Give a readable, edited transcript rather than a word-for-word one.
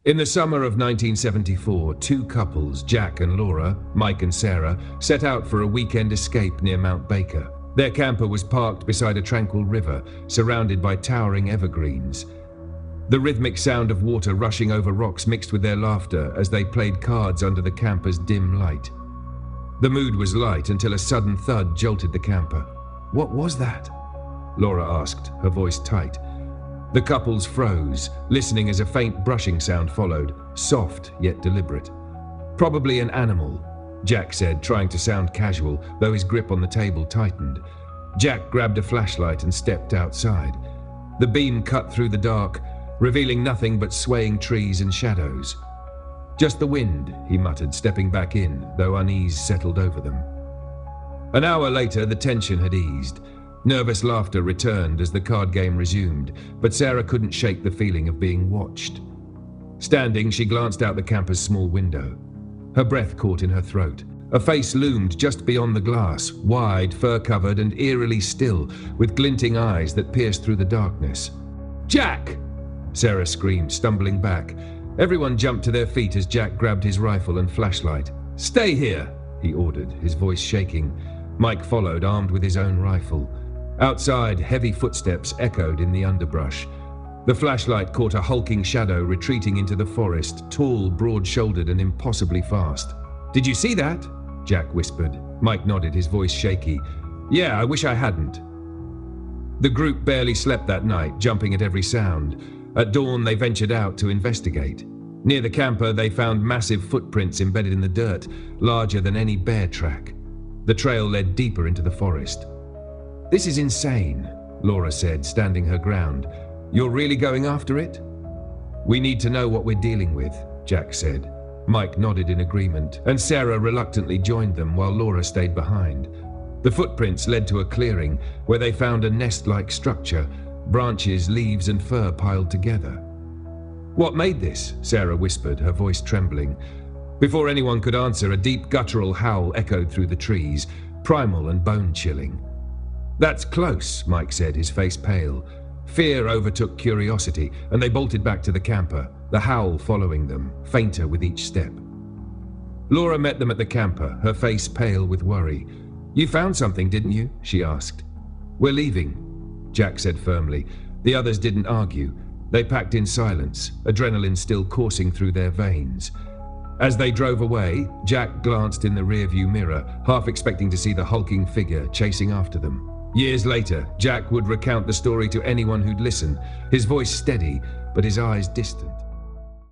In the summer of 1974, two couples, Jack and Laura, Mike and Sarah, set out for a weekend escape near Mount Baker. Their camper was parked beside a tranquil river, surrounded by towering evergreens. The rhythmic sound of water rushing over rocks mixed with their laughter as they played cards under the camper's dim light. The mood was light until a sudden thud jolted the camper. "What was that?" Laura asked, her voice tight. The couples froze, listening as a faint brushing sound followed, soft yet deliberate. "Probably an animal," Jack said, trying to sound casual, though his grip on the table tightened. Jack grabbed a flashlight and stepped outside. The beam cut through the dark, revealing nothing but swaying trees and shadows. "Just the wind," he muttered, stepping back in, though unease settled over them. An hour later, the tension had eased. Nervous laughter returned as the card game resumed, but Sarah couldn't shake the feeling of being watched. Standing, she glanced out the camper's small window. Her breath caught in her throat. A face loomed just beyond the glass, wide, fur-covered, and eerily still, with glinting eyes that pierced through the darkness. "Jack!" Sarah screamed, stumbling back. Everyone jumped to their feet as Jack grabbed his rifle and flashlight. "Stay here," he ordered, his voice shaking. Mike followed, armed with his own rifle. Outside, heavy footsteps echoed in the underbrush. The flashlight caught a hulking shadow retreating into the forest, tall, broad-shouldered, and impossibly fast. "Did you see that?" Jack whispered. Mike nodded, his voice shaky. "Yeah, I wish I hadn't." The group barely slept that night, jumping at every sound. At dawn, they ventured out to investigate. Near the camper, they found massive footprints embedded in the dirt, larger than any bear track. The trail led deeper into the forest. "This is insane," Laura said, standing her ground. "You're really going after it?" "We need to know what we're dealing with," Jack said. Mike nodded in agreement, and Sarah reluctantly joined them while Laura stayed behind. The footprints led to a clearing where they found a nest-like structure, branches, leaves, and fur piled together. "What made this?" Sarah whispered, her voice trembling. Before anyone could answer, a deep guttural howl echoed through the trees, primal and bone-chilling. "That's close," Mike said, his face pale. Fear overtook curiosity, and they bolted back to the camper, the howl following them, fainter with each step. Laura met them at the camper, her face pale with worry. "You found something, didn't you?" she asked. "We're leaving," Jack said firmly. The others didn't argue. They packed in silence, adrenaline still coursing through their veins. As they drove away, Jack glanced in the rearview mirror, half expecting to see the hulking figure chasing after them. Years later, Jack would recount the story to anyone who'd listen, his voice steady, but his eyes distant.